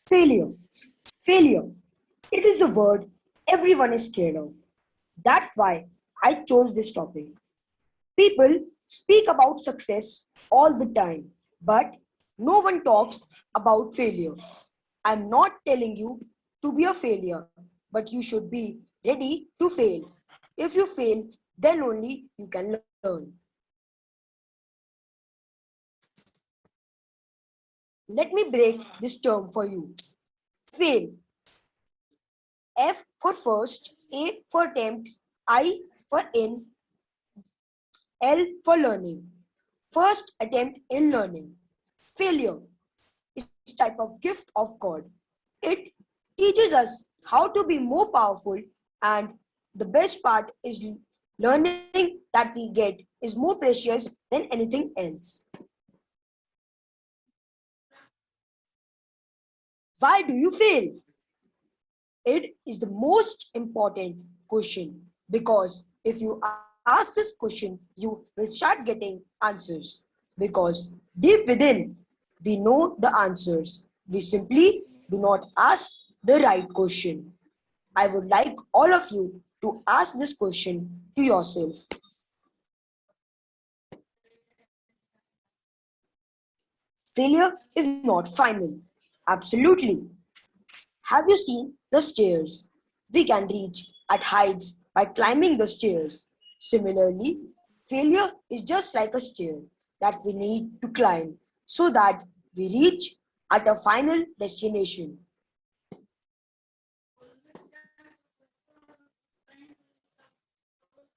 Failure. Failure. It is a word everyone is scared of. That's why I chose this topic. People speak about success all the time, but no one talks about failure. I'm not telling you to be a failure, but you should be ready to fail. If you fail, then only you can learn. Let me break this term for you. Fail. F for first, A for attempt, I for in, L for learning. First attempt in learning. Failure is type of gift of God. It teaches us how to be more powerful, and the best part is learning that we get is more precious than anything else. Why do you fail? It is the most important question because if you ask this question, you will start getting answers. Because deep within, we know the answers. We simply do not ask the right question. I would like all of you to ask this question to yourself. Failure is not final. Absolutely. Have you seen the stairs? We can reach at heights by climbing the stairs. Similarly, failure is just like a stair that we need to climb so that we reach at a final destination.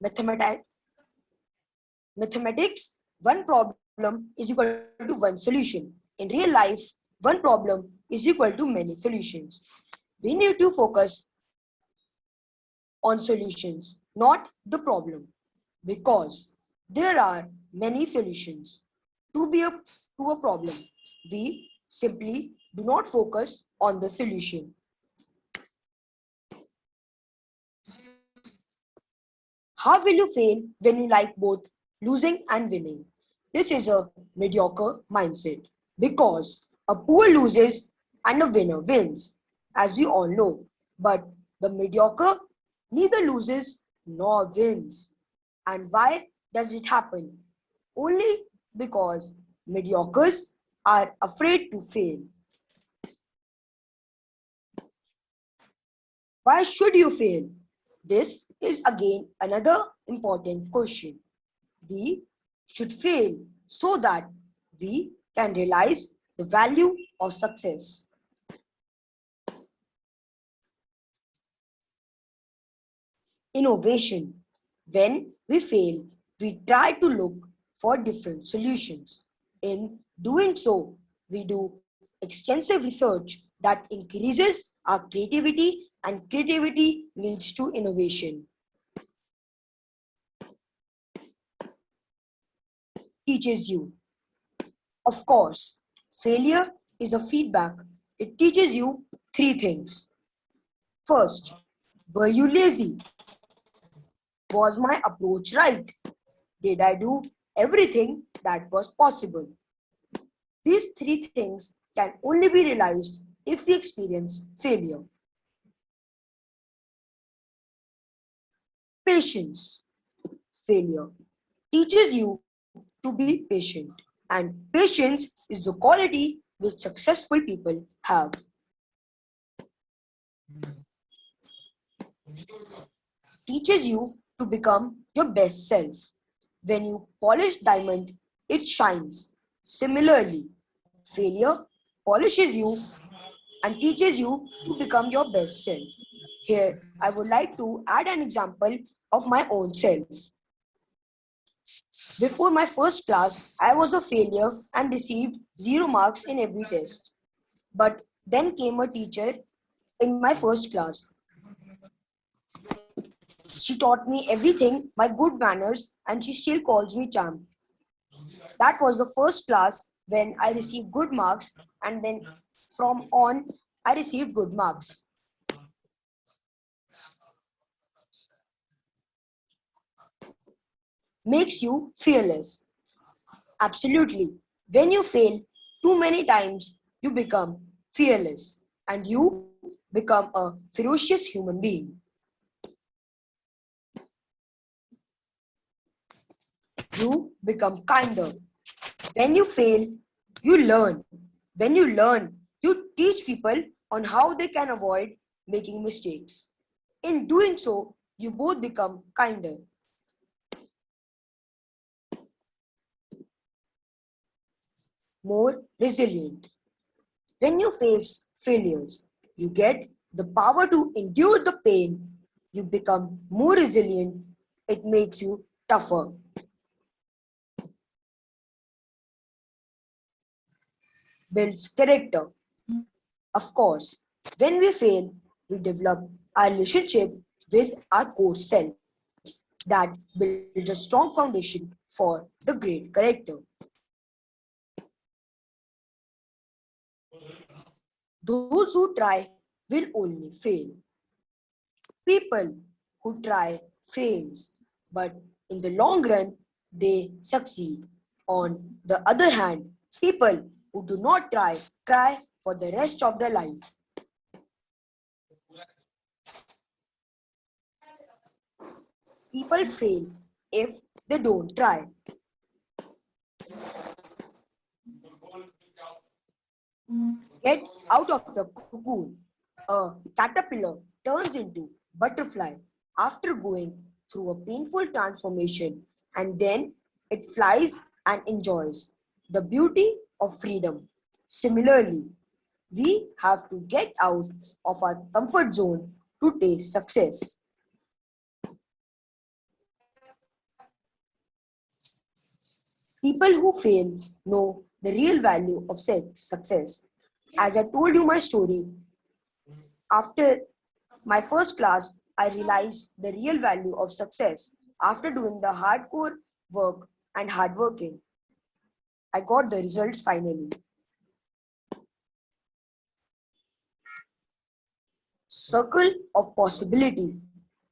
Mathematics, mathematics, one problem is equal to one solution. In real life, one problem is equal to many solutions. We need to focus on solutions, not the problem, because there are many solutions to a problem. We simply do not focus on the solution. How will you fail when you like both losing and winning? This is a mediocre mindset because a poor loses and a winner wins, as we all know. But the mediocre neither loses nor wins. And why does it happen? Only because mediocres are afraid to fail. Why should you fail? This is again another important question. We should fail so that we can realize the value of success. Innovation. When we fail, we try to look for different solutions. In doing so, we do extensive research that increases our creativity, and creativity leads to innovation. Teaches you. Of course, failure is a feedback. It teaches you three things. First, were you lazy? Was my approach right? Did I do everything that was possible? These three things can only be realized if we experience failure. Patience. Failure teaches you to be patient, and patience is the quality which successful people have. Teaches you to become your best self. When you polish diamond, it shines. Similarly, failure polishes you and teaches you to become your best self. Here, I would like to add an example of my own self. Before my first class, I was a failure and received 0 marks in every test. But then came a teacher in my first class. She taught me everything, my good manners, and she still calls me champ. That was the first class when I received good marks, and then from on, I received good marks. Makes you fearless. Absolutely. When you fail too many times, you become fearless. and you become a ferocious human being. You become kinder. When you fail, you learn. When you learn, you teach people on how they can avoid making mistakes. In doing so, you both become kinder, more resilient. When you face failures, you get the power to endure the pain. You become more resilient. It makes you tougher. Builds character. Of course, when we fail, we develop our relationship with our core self that builds a strong foundation for the great character. Those who try will only fail. People who try fails, but in the long run, they succeed. On the other hand, people who do not try cry for the rest of their life. People fail if they don't try. Get out of your cocoon. A caterpillar turns into butterfly after going through a painful transformation, and then it flies and enjoys the beauty of freedom. Similarly, we have to get out of our comfort zone to taste success. People who fail know the real value of success. As I told you my story, after my first class, I realized the real value of success. After doing the hardcore work and hard working, I got the results finally. Circle of possibility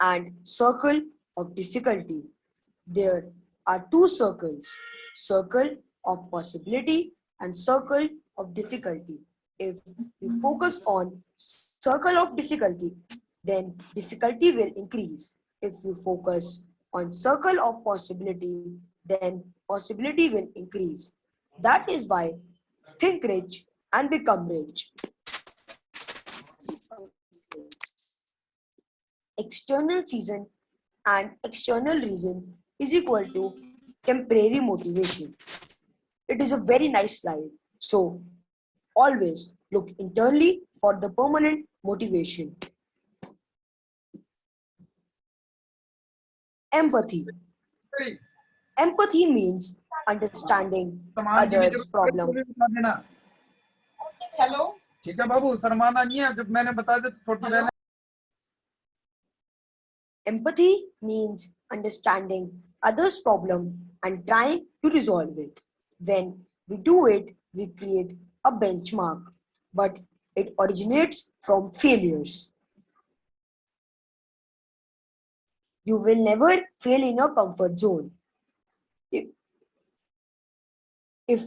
and circle of difficulty. There are two circles, circle of possibility and circle of difficulty. If you focus on circle of difficulty, then difficulty will increase. If you focus on circle of possibility, then possibility will increase. That is why think rich and become rich. External season and external reason is equal to temporary motivation. It is a very nice slide. So always look internally for the permanent motivation. Empathy. Empathy means understanding others' problem. Hello ठीक है बाबू शर्माना नहीं है जब मैंने बता दिया छोटी बहन Empathy means understanding others' problem and trying to resolve it. When we do it, we create a benchmark, but it originates from failures. You will never fail in your comfort zone. If, if,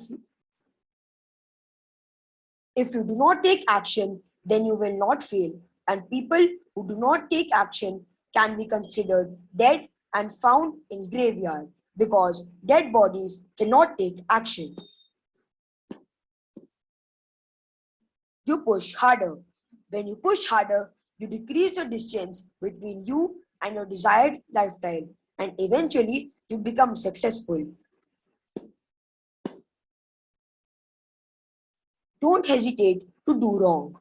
if you do not take action, then you will not fail. And people who do not take action can be considered dead and found in graveyard because dead bodies cannot take action. You push harder. When you push harder, you decrease the distance between you and your desired lifestyle, and eventually you become successful. Don't hesitate to do wrong.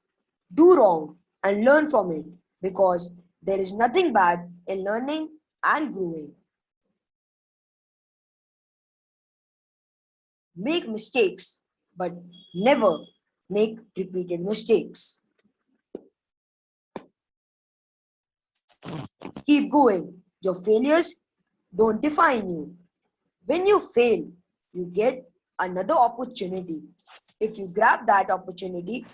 Do wrong and learn from it because there is nothing bad in learning and growing. Make mistakes, but never make repeated mistakes. Keep going. Your failures don't define you. When you fail, you get another opportunity. If you grab that opportunity,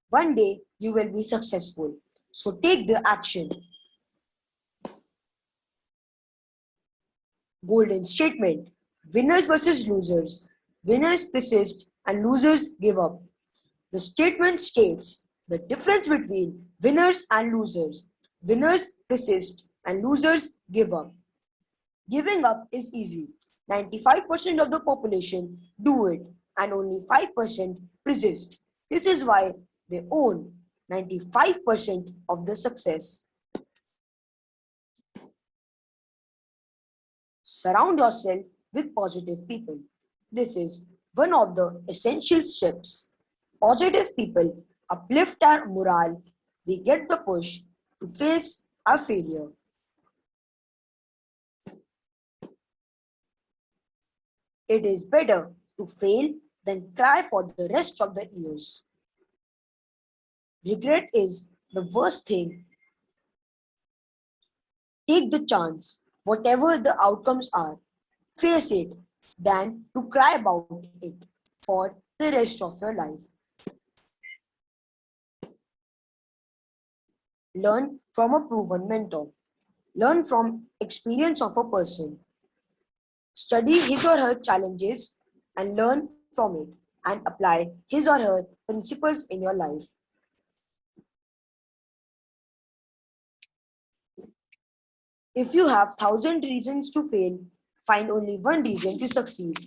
one day you will be successful. So take the action. Golden statement. Winners versus losers. Winners persist and losers give up. The statement states, The difference between winners and losers. Winners persist and losers give up. Giving up is easy. 95% of the population do it and only 5% persist. This is why they own 95% of the success. Surround yourself with positive people. This is one of the essential steps. Positive people uplift our morale. We get the push to face our failure. It is better to fail than cry for the rest of the years. Regret is the worst thing. Take the chance, whatever the outcomes are, face it than to cry about it for the rest of your life. Learn from a proven mentor. Learn from experience of a person. Study his or her challenges and learn from it and apply his or her principles in your life. If you have 1,000 reasons to fail, find only one reason to succeed.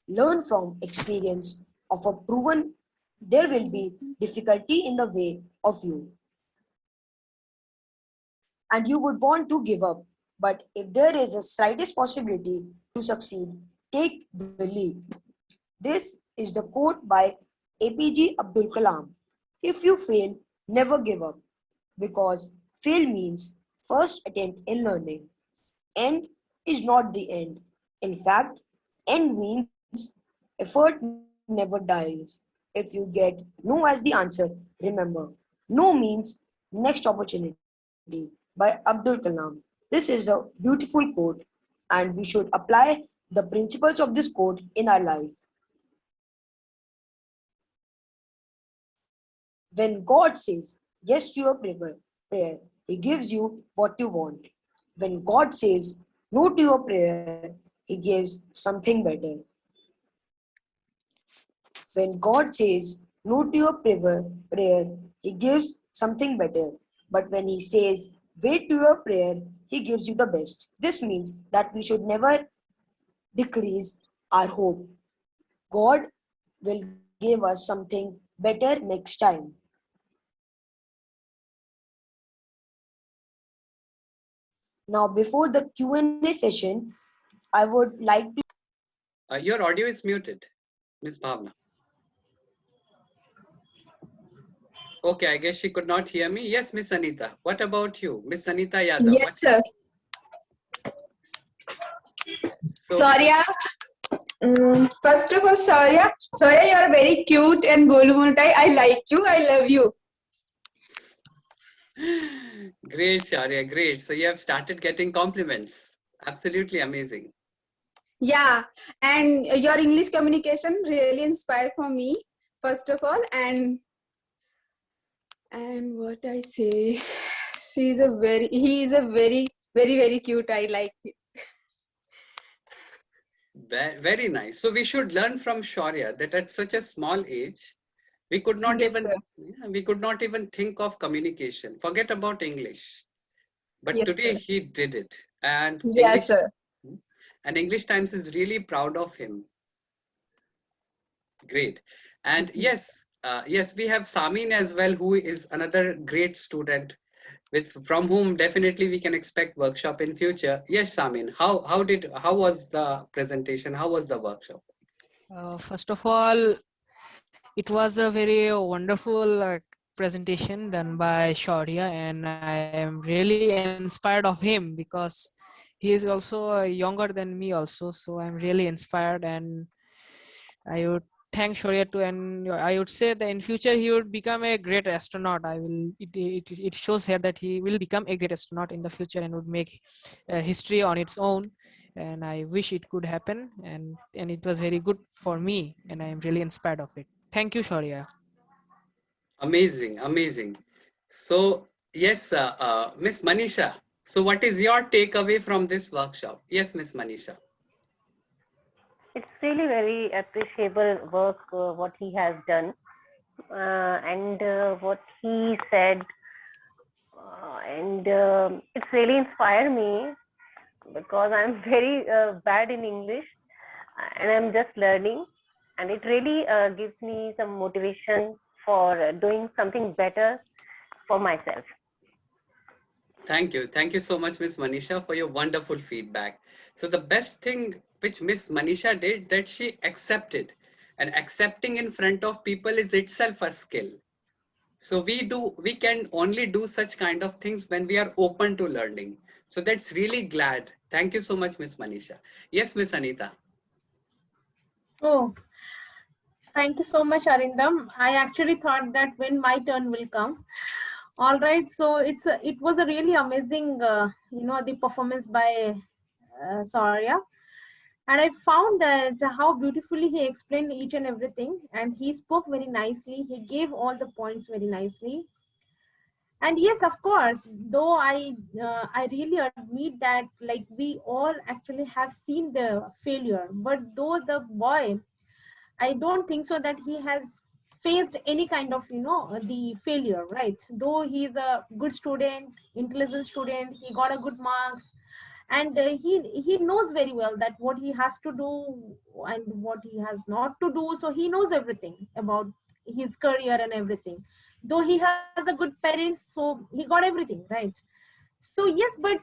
Learn from experience of a proven there will be difficulty in the way of you and you would want to give up. But if there is a slightest possibility to succeed, take the leap. This is the quote by APJ Abdul Kalam. If you fail, never give up because fail means first attempt in learning. End is not the end. In fact, end means effort never dies. If you get no as the answer, remember, no means next opportunity by Abdul Kalam. This is a beautiful quote, and we should apply the principles of this quote in our life. When God says yes to your prayer, He gives you what you want. When God says no to your prayer, He gives something better. When God says no to your prayer, He gives something better. But when He says wait to your prayer, He gives you the best. This means that we should never decrease our hope. God will give us something better next time. Now, before the Q&A session, I would like to. Your audio is muted, Miss Bhavna. Okay, I guess she could not hear me. Yes, Miss Anita. What about you, Miss Anita Yadav? Yes, sir. So, Shourya, first of all, Shourya, you are very cute and golumutai. I like you. I love you. great, Shourya, great. So you have started getting compliments. Absolutely amazing. Yeah, and your English communication really inspired for me. First of all, and what I say, he is a very cute. I like you. Very nice. So we should learn from Shourya that at such a small age, we could not Yes, even sir. we could not even think of communication. Forget about English. But Yes, today sir. he did it, and Yes, sir. English Times is really proud of him. Great. And yes, yes, we have Samin as well, who is another great student from whom definitely we can expect workshop in future. Yes, Samin, how was the presentation? How was the workshop? First of all, it was a very wonderful presentation done by Shaurya, and I am really inspired of him because he is also younger than me also. So I'm really inspired, and I would thank Shaurya too, and I would say that in future he would become a great astronaut. It shows here that he will become a great astronaut in the future and would make history on its own. And I wish it could happen, and it was very good for me, and I am really inspired of it. Thank you, Shaurya. Amazing, amazing. So yes, Miss Manisha. So what is your takeaway from this workshop? Yes, Miss Manisha. It's really very appreciable work what he has done. and what he said, and it's really inspired me because I'm very bad in English and I'm just learning, and it really gives me some motivation for doing something better for myself. Thank you. Thank you so much, Miss Manisha, for your wonderful feedback. So the best thing which Miss Manisha did, that she accepted, and accepting in front of people is itself a skill. So we can only do such kind of things when we are open to learning. So that's really glad. Thank you so much, Miss Manisha. Yes, Miss Anita. Oh, thank you so much, Arindam. I actually thought that when my turn will come. All right, so it was a really amazing, the performance by Saurya, and I found that how beautifully he explained each and everything, and he spoke very nicely. He gave all the points very nicely. And yes, of course, though I really admit that like we all actually have seen the failure, but though the boy, I don't think so that he has faced any kind of the failure, right? Though he is a good student, intelligent student, he got a good marks, and he knows very well that what he has to do and what he has not to do. So he knows everything about his career and everything. Though he has a good parents, so he got everything right. So yes, but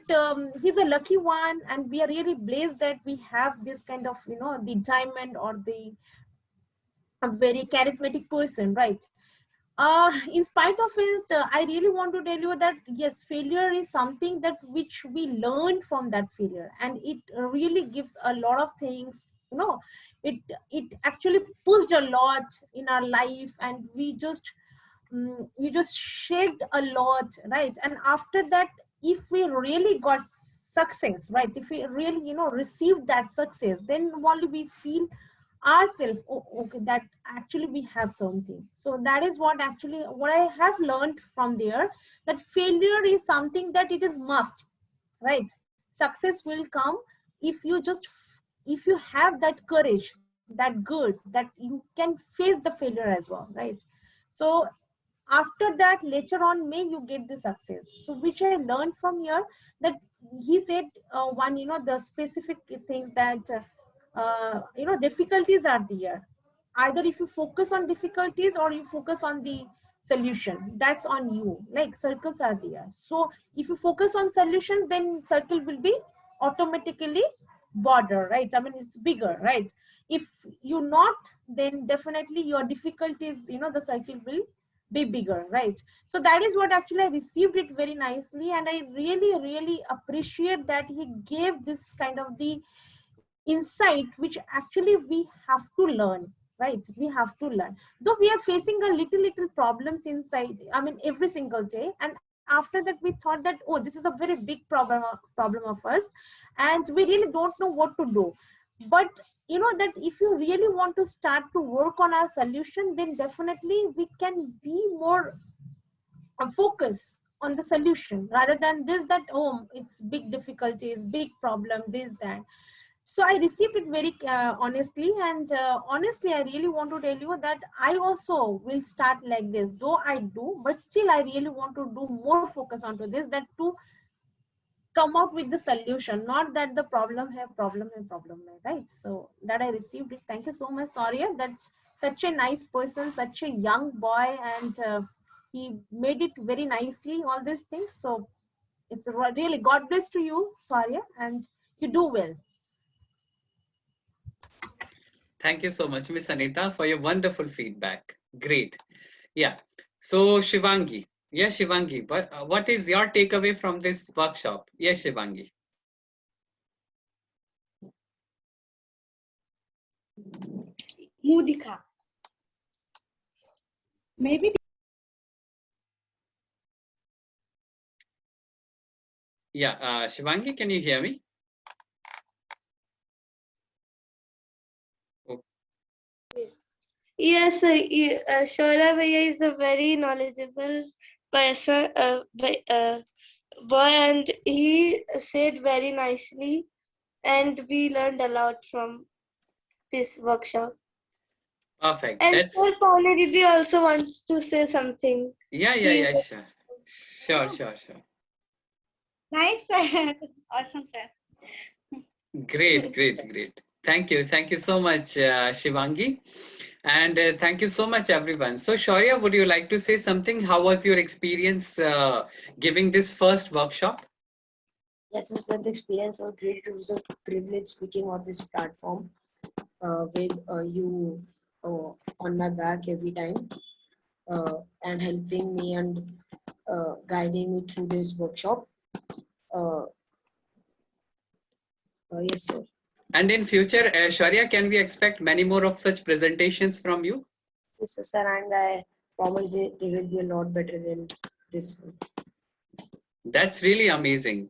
he's a lucky one, and we are really blessed that we have this kind of the diamond or the a very charismatic person, right? In spite of it, I really want to tell you that yes, failure is something that which we learn from that failure, and it really gives a lot of things. It it actually pushed a lot in our life, and we just you just shaked a lot, right? And after that, if we really got success, right, if we really received that success, then only we feel ourselves, oh, okay, that actually we have something. So that is what actually what I have learned from there, that failure is something that it is must, right? Success will come if you just if you have that courage, that goods, that you can face the failure as well, right? So after that, later on may you get the success. So which I learned from here, that he said one the specific things that difficulties are there. Either if you focus on difficulties or you focus on the solution, that's on you. Like circles are there, so if you focus on solutions, then circle will be automatically border, right? I mean, it's bigger, right? If you not, then definitely your difficulties, the circle will be bigger, right? So that is what actually I received it very nicely, and I really appreciate that he gave this kind of the insight which actually we have to learn, right? We have to learn, though we are facing a little problems inside, I mean, every single day. And after that we thought that, oh, this is a very big problem of us, and we really don't know what to do. But that if you really want to start to work on our solution, then definitely we can be more focus on the solution rather than this, that oh, it's big difficulties, big problem, this, that. So I received it very honestly, and honestly I really want to tell you that I also will start like this, though I do, but still I really want to do more focus onto this, that to come out with the solution, not that the problem hai, right? So that I received it. Thank you so much, Saurya. That's such a nice person, such a young boy, and he made it very nicely, all these things. So it's really God bless to you, Saurya, and you do well. Thank you so much, Miss Anita, for your wonderful feedback. Great. Yeah. So Shivangi. Yes, Shivangi. What is your takeaway from this workshop? Yes, Shivangi. मुंह दिखा maybe Yeah, Shivangi, can you hear me? Oh, yes, Shourya Bhaiya is a very knowledgeable person, boy, and he said very nicely, and we learned a lot from this workshop. Perfect. And That's Sir Pawnee Didi also wants to say something. yeah, She sure. Sure. Nice, sir. Awesome, sir. Great. Thank you so much, Shivangi. And thank you so much, everyone. So, Shaurya, would you like to say something? How was your experience giving this first workshop? Yes, sir, the experience was great. It was a privilege speaking on this platform with you on my back every time and helping me and guiding me through this workshop. Uh, yes, sir. And in future, Shaurya, can we expect many more of such presentations from you? Yes, sir, and I promise they will be a lot better than this one. That's really amazing.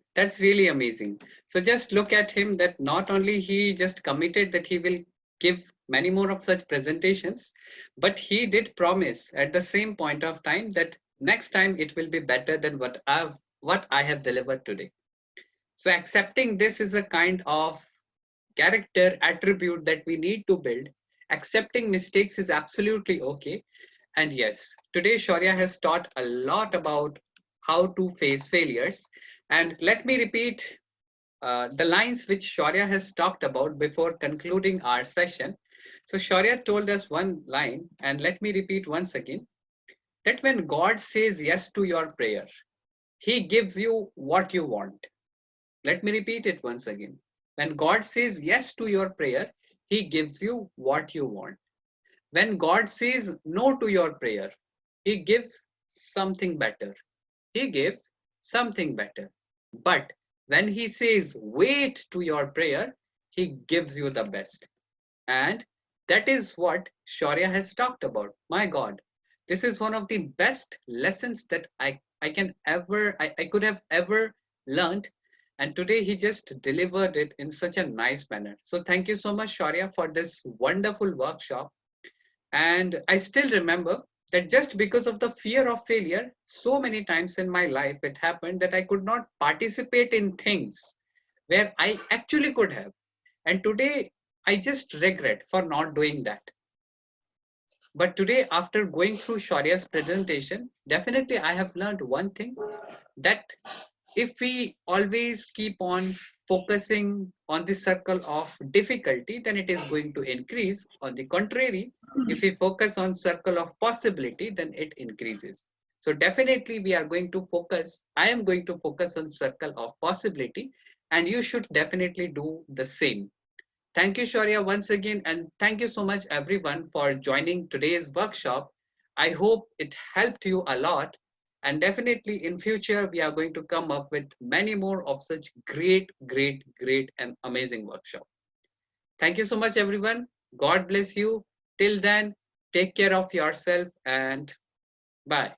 So just look at him that not only he just committed that he will give many more of such presentations, but he did promise at the same point of time that next time it will be better than what I have delivered today. So accepting this is a kind of character attribute that we need to build. Accepting mistakes is absolutely okay. And yes, today Shaurya has taught a lot about how to face failures. And let me repeat the lines which Shaurya has talked about before concluding our session. So Shaurya told us one line, and let me repeat once again, that when God says yes to your prayer, he gives you what you want. Let me repeat it once again. When God says yes to your prayer, he gives you what you want. When God says no to your prayer, he gives something better. He gives something better. But when he says wait to your prayer, he gives you the best. And that is what Shaurya has talked about. My God, this is one of the best lessons that I could have ever learned. And today he just delivered it in such a nice manner. So thank you so much, Shaurya, for this wonderful workshop. And I still remember that just because of the fear of failure, so many times in my life it happened that I could not participate in things where I actually could have. And today I just regret for not doing that. But today, after going through Shaurya's presentation, definitely I have learned one thing, that if we always keep on focusing on the circle of difficulty, then it is going to increase. On the contrary, if we focus on circle of possibility, then it increases. So definitely we are going to focus, I am going to focus on circle of possibility, and you should definitely do the same. Thank you, Shaurya, once again, and thank you so much, everyone, for joining today's workshop. I hope it helped you a lot, and definitely in future, we are going to come up with many more of such great, and amazing workshops. Thank you so much, everyone. God bless you. Till then, take care of yourself and bye.